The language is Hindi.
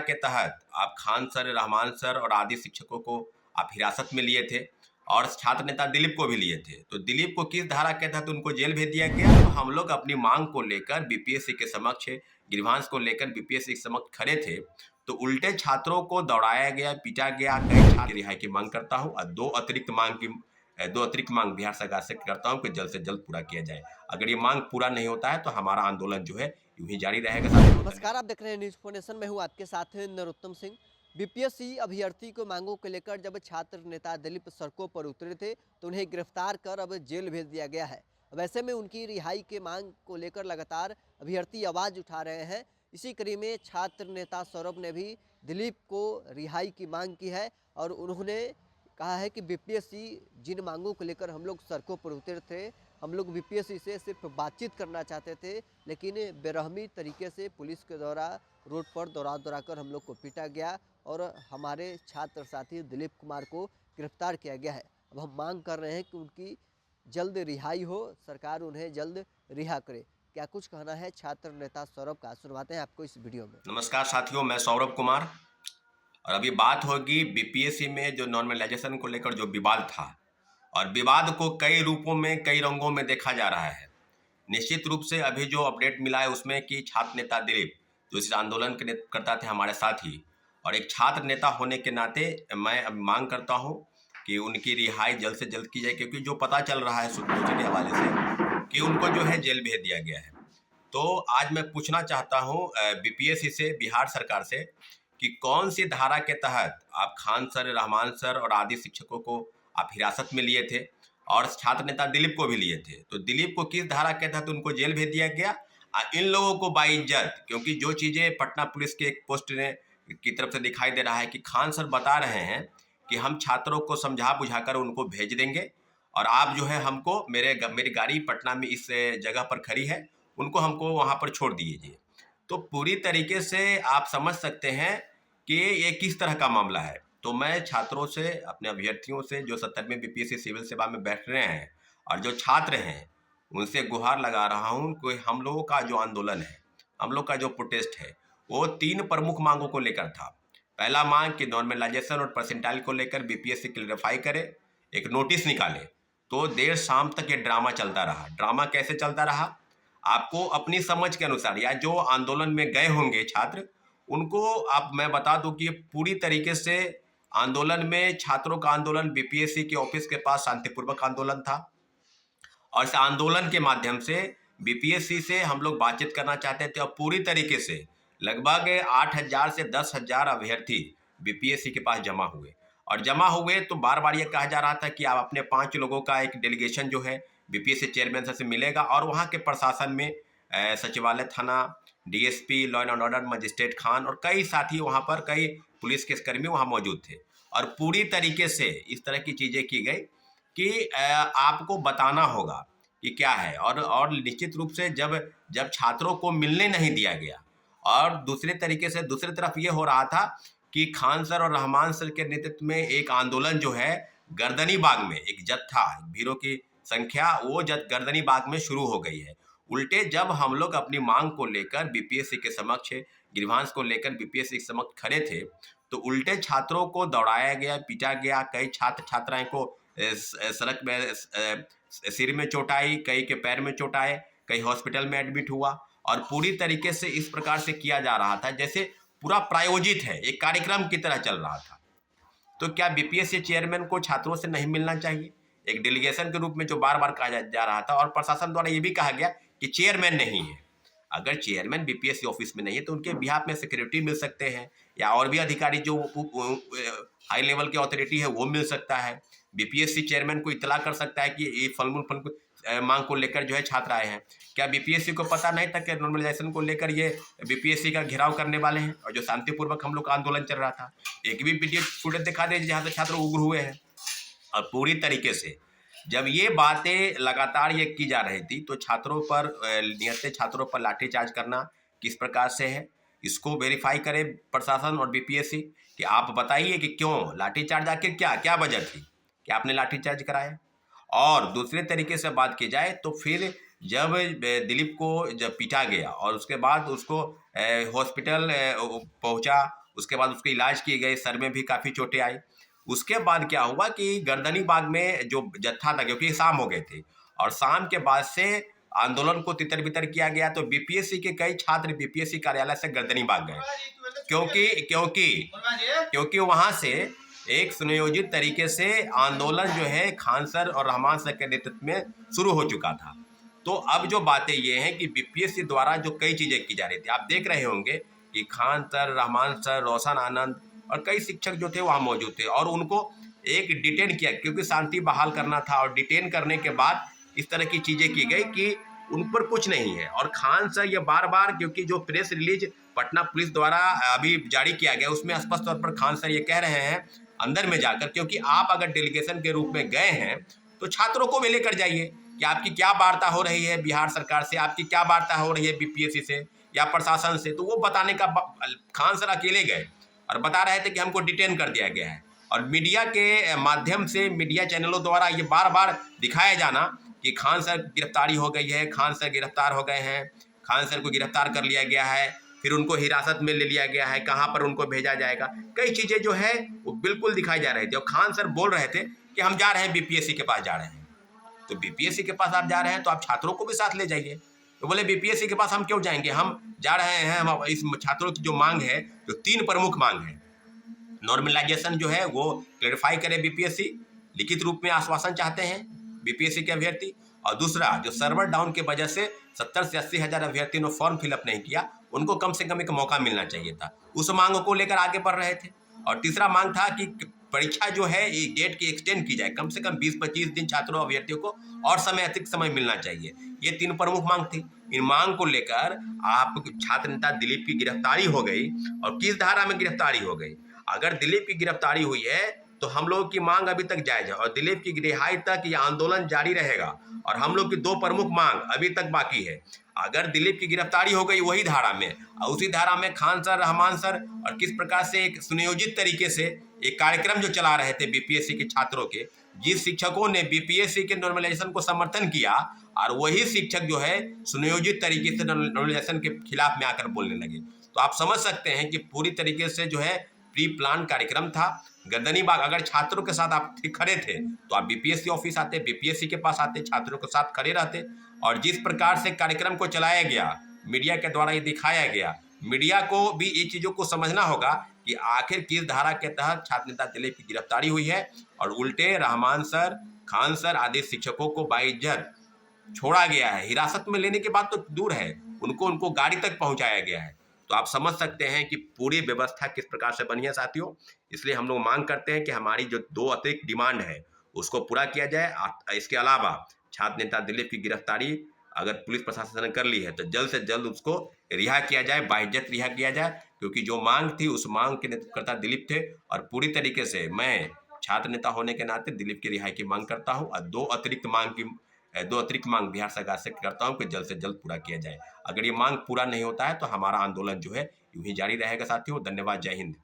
के तहत आप खान सर, रहमान सर और आदि शिक्षकों को आप हिरासत में लिए थे और छात्र नेता दिलीप को भी लिए थे। तो दिलीप को किस धारा के तहत उनको जेल भेज दिया गया? तो हम लोग अपनी मांग को लेकर बीपीएससी के समक्ष, ग्रीवांस को लेकर बीपीएससी के समक्ष खड़े थे, तो उल्टे छात्रों को दौड़ाया गया, पीटा गया। कई छात्र की रिहाई की मांग करता हूँ और दो अतिरिक्त मांग बिहार सरकार से करता हूँ कि जल्द से जल्द पूरा किया जाए। अगर ये मांग पूरा नहीं होता है तो हमारा आंदोलन जो है यूं ही जारी रहेगा। नमस्कार, आप देख रहे हैं न्यूज फोनेशन। मैं हूं आपके साथ नरोत्तम सिंह। बीपीएससी अभ्यर्थी को मांगों को लेकर जब छात्र नेता दिलीप सड़कों पर उतरे थे तो उन्हें गिरफ्तार कर अब जेल भेज दिया गया है। वैसे में उनकी रिहाई के मांग को लेकर लगातार अभ्यर्थी आवाज उठा रहे हैं। इसी कड़ी में छात्र नेता सौरभ ने भी दिलीप को रिहाई की मांग की है और उन्होंने कहा है कि बीपीएससी जिन मांगों को लेकर हम लोग सड़कों पर उतरे थे, हम लोग बीपीएससी से सिर्फ बातचीत करना चाहते थे, लेकिन बेरहमी तरीके से पुलिस के द्वारा रोड पर दौड़ा कर हम लोग को पीटा गया और हमारे छात्र साथी दिलीप कुमार को गिरफ्तार किया गया है। अब हम मांग कर रहे हैं कि उनकी जल्द रिहाई हो, सरकार उन्हें जल्द रिहा करे। क्या कुछ कहना है छात्र नेता सौरभ का, सुनवाते हैं आपको इस वीडियो में। नमस्कार साथियों, मैं सौरभ कुमार और अभी बात होगी बीपीएससी में जो नॉर्मलाइजेशन को लेकर जो विवाद था, और विवाद को कई रूपों में, कई रंगों में देखा जा रहा है। निश्चित रूप से अभी जो अपडेट मिला है उसमें कि छात्र नेता दिलीप जो इस आंदोलन के करता थे हमारे साथ ही, और एक छात्र नेता होने के नाते मैं अब मांग करता हूं कि उनकी रिहाई जल्द से जल्द की जाए, क्योंकि जो पता चल रहा है सूत्रों के हवाले से कि उनको जो है जेल भेज दिया गया है। तो आज मैं पूछना चाहता हूं बीपीएससी से, बिहार सरकार से, कि कौन सी धारा के तहत आप खान सर, रहमान सर और आदि शिक्षकों को आप हिरासत में लिए थे और छात्र नेता दिलीप को भी लिए थे। तो दिलीप को किस धारा के तहत उनको जेल भेज दिया गया? इन लोगों को बाइज्जत, क्योंकि जो चीज़ें पटना पुलिस के एक पोस्ट ने की तरफ से दिखाई दे रहा है कि खान सर बता रहे हैं कि हम छात्रों को समझा बुझाकर उनको भेज देंगे और आप जो है हमको मेरी गाड़ी पटना में इस जगह पर खड़ी है, उनको हमको वहाँ पर छोड़ दीजिए। तो पूरी तरीके से आप समझ सकते हैं कि ये किस तरह का मामला है। तो मैं छात्रों से, अपने अभ्यर्थियों से जो 70वें बीपीएससी सिविल सेवा में बैठ रहे हैं और जो छात्र हैं, उनसे गुहार लगा रहा हूँ कि हम लोगों का जो आंदोलन है, हम लोग का जो प्रोटेस्ट है, वो 3 प्रमुख मांगों को लेकर था। पहला मांग कि नॉर्मलाइजेशन और परसेंटाइल को लेकर बीपीएससी क्लियरिफाई करे, एक नोटिस निकाले। तो देर शाम तक ये ड्रामा चलता रहा। ड्रामा कैसे चलता रहा? आपको अपनी समझ के अनुसार, या जो आंदोलन में गए होंगे छात्र, उनको आप मैं बता दूं कि पूरी तरीके से आंदोलन में, छात्रों का आंदोलन बीपीएससी के ऑफिस के पास शांतिपूर्वक आंदोलन था और इस आंदोलन के माध्यम से बीपीएससी से हम लोग बातचीत करना चाहते थे और पूरी तरीके से लगभग 8,000 से 10,000 अभ्यर्थी बीपीएससी के पास जमा हुए। और जमा हुए तो बार बार ये कहा जा रहा था कि आप अपने 5 लोगों का एक डेलीगेशन जो है बीपीएससी चेयरमैन सर से मिलेगा और वहाँ के प्रशासन में सचिवालय, थाना, DSP, law and order, magistrate Khan और कई साथी वहाँ पर, कई पुलिस के कर्मी वहाँ मौजूद थे। और पूरी तरीके से इस तरह की चीज़ें की गई कि आपको बताना होगा कि क्या है। और निश्चित रूप से जब छात्रों को मिलने नहीं दिया गया, और दूसरे तरीके से दूसरी तरफ ये हो रहा था कि खान सर और रहमान सर के नेतृत्व में एक आंदोलन जो है गर्दनी बाग में, एक जत्था, भीड़ों की संख्या वो गर्दनी बाग में शुरू हो गई है। उल्टे जब हम लोग अपनी मांग को लेकर बीपीएससी के समक्ष, ग्रीवांस को लेकर बीपीएससी के समक्ष खड़े थे, तो उल्टे छात्रों को दौड़ाया गया, पीटा गया। कई छात्र छात्राएं को सड़क में सिर में चोट आई, कई के पैर में चोट आए, कई हॉस्पिटल में एडमिट हुआ। और पूरी तरीके से इस प्रकार से किया जा रहा था जैसे पूरा प्रायोजित है, एक कार्यक्रम की तरह चल रहा था। तो क्या बीपीएससी चेयरमैन को छात्रों से नहीं मिलना चाहिए? एक डेलीगेशन के रूप में जो बार बार कहा जा रहा था, और प्रशासन द्वारा ये भी कहा गया कि चेयरमैन नहीं है। अगर चेयरमैन बीपीएससी ऑफिस में नहीं है तो उनके बिहाफ में सेक्रेटरी मिल सकते हैं, या और भी अधिकारी जो हाई लेवल की अथॉरिटी है वो मिल सकता है। बीपीएससी चेयरमैन को इतला कर सकता है कि ये फल मांग को लेकर जो है छात्र आए हैं। क्या बीपीएससी को पता नहीं था कि नॉर्मलाइजेशन को लेकर ये बीपीएससी का घेराव करने वाले हैं, और जो शांतिपूर्वक हम लोग का आंदोलन चल रहा था? एक भी वीडियो फुटेज दिखा दे जहाँ से छात्र उग्र हुए हैं। और पूरी तरीके से जब ये बातें लगातार ये की जा रही थी तो छात्रों पर, नियत छात्रों पर लाठीचार्ज करना किस प्रकार से है, इसको वेरीफाई करे प्रशासन और बीपीएससी कि आप बताइए कि क्यों लाठीचार्ज, आखिर क्या वजह थी कि आपने लाठीचार्ज कराया। और दूसरे तरीके से बात की जाए तो फिर जब दिलीप को जब पीटा गया और उसके बाद उसको हॉस्पिटल पहुंचा उसके बाद उसका इलाज किए गए, सर में भी काफ़ी चोटें आई। उसके बाद क्या हुआ कि गर्दनी बाग में जो जत्था था, क्योंकि शाम हो गए थे और शाम के बाद से आंदोलन को तितर बितर किया गया, तो बीपीएससी के कई छात्र बीपीएससी कार्यालय से गर्दनी बाग गए, क्योंकि क्योंकि क्योंकि वहां से एक सुनियोजित तरीके से आंदोलन जो है खान सर और रहमान सर के नेतृत्व में शुरू हो चुका था। तो अब जो बातें ये हैं कि बीपीएससी द्वारा जो कई चीजें की जा रही थी, आप देख रहे होंगे कि खान सर, रहमान सर, रोशन आनंद और कई शिक्षक जो थे वहाँ मौजूद थे और उनको एक डिटेन किया, क्योंकि शांति बहाल करना था। और डिटेन करने के बाद इस तरह की चीजें की गई कि उन पर कुछ नहीं है। और खान सर ये बार बार, क्योंकि जो प्रेस रिलीज पटना पुलिस द्वारा अभी जारी किया गया उसमें स्पष्ट तौर पर खान सर ये कह रहे हैं अंदर में जाकर, क्योंकि आप अगर डेलीगेशन के रूप में गए हैं तो छात्रों को भी लेकर जाइए कि आपकी क्या वार्ता हो रही है बिहार सरकार से, आपकी क्या वार्ता हो रही है बीपीएससी से या प्रशासन से। तो वो बताने का खान सर अकेले गए और बता रहे थे कि हमको डिटेन कर दिया गया है। और मीडिया के माध्यम से, मीडिया चैनलों द्वारा ये बार बार दिखाया जाना कि खान सर गिरफ्तारी हो गई है, खान सर गिरफ्तार हो गए हैं, खान सर को गिरफ्तार कर लिया गया है, फिर उनको हिरासत में ले लिया गया है, कहाँ पर उनको भेजा जाएगा, कई चीज़ें जो है वो बिल्कुल दिखाई जा रही थी। और खान सर बोल रहे थे कि हम जा रहे हैं बीपीएससी के पास जा रहे हैं। तो बीपीएससी के पास आप जा रहे हैं तो आप छात्रों को भी साथ ले जाइए। तो बोले बीपीएससी के पास हम क्यों जाएंगे, हम जा रहे हैं, हम इस छात्रों की जो मांग है, जो 3 प्रमुख मांग है, नॉर्मलाइजेशन जो है वो क्लेरिफाई करे बीपीएससी, लिखित रूप में आश्वासन चाहते हैं बीपीएससी के अभ्यर्थी। और दूसरा, जो सर्वर डाउन की वजह से 70 से 80 हज़ार अभ्यर्थियों ने फॉर्म फिलअप नहीं किया, उनको कम से कम एक मौका मिलना चाहिए था। उस मांग को लेकर आगे बढ़ रहे थे। और तीसरा मांग था कि परीक्षा जो है डेट की एक्सटेंड की जाए, कम से कम 20-25 दिन छात्रों अभ्यर्थियों को और समय, अतिरिक्त समय मिलना चाहिए। ये 3 प्रमुख मांग थी। इन मांग को लेकर आप छात्र नेता दिलीप की गिरफ्तारी हो गई। और किस धारा में गिरफ्तारी हो गई? अगर दिलीप की गिरफ्तारी हुई है तो हम लोगों की मांग अभी तक जायज है और दिलीप की रिहाई तक ये आंदोलन जारी रहेगा। और हम लोग की 2 प्रमुख मांग अभी तक बाकी है। अगर दिलीप की गिरफ्तारी हो गई वही धारा में, और उसी धारा में खान सर, रहमान सर और किस प्रकार से एक सुनियोजित तरीके से एक कार्यक्रम जो चला रहे थे बीपीएससी के छात्रों के, जिस शिक्षकों ने बीपीएससी के नॉर्मलाइजेशन को समर्थन किया और वही शिक्षक जो है सुनियोजित तरीके से नॉर्मलाइजेशन के खिलाफ में आकर बोलने लगे। तो आप समझ सकते हैं कि पूरी तरीके से जो है प्री प्लान कार्यक्रम था। गर्दनी बाग, अगर छात्रों के साथ आप खड़े थे तो आप बीपीएससी ऑफिस आते, बीपीएससी के पास आते, छात्रों के साथ खड़े रहते। और जिस प्रकार से कार्यक्रम को चलाया गया, मीडिया के द्वारा ये दिखाया गया, मीडिया को भी ये चीज़ों को समझना होगा कि आखिर किस धारा के तहत छात्र नेता दिलीप की गिरफ्तारी हुई है। और उल्टे रहमान सर, खान सर आदि शिक्षकों को बाइज्जत छोड़ा गया है। हिरासत में लेने के बाद तो दूर है, उनको गाड़ी तक पहुंचाया गया है। तो आप समझ सकते हैं कि पूरी व्यवस्था किस प्रकार से बनी है साथियों। इसलिए हम लोग मांग करते हैं कि हमारी जो 2 अतिरिक्त डिमांड है उसको पूरा किया जाए। इसके अलावा छात्र नेता दिलीप की गिरफ्तारी अगर पुलिस प्रशासन ने कर ली है तो जल्द से जल्द उसको रिहा किया जाए, बाइज्जत रिहा किया जाए, क्योंकि जो मांग थी उस मांग के नेतृत्वकर्ता दिलीप थे। और पूरी तरीके से मैं छात्र नेता होने के नाते दिलीप की रिहाई की मांग करता हूँ और 2 अतिरिक्त मांग बिहार सरकार से करता हूँ कि जल्द से जल्द पूरा किया जाए। अगर ये मांग पूरा नहीं होता है तो हमारा आंदोलन जो है यूं ही जारी रहेगा साथियों। धन्यवाद, जय हिंद।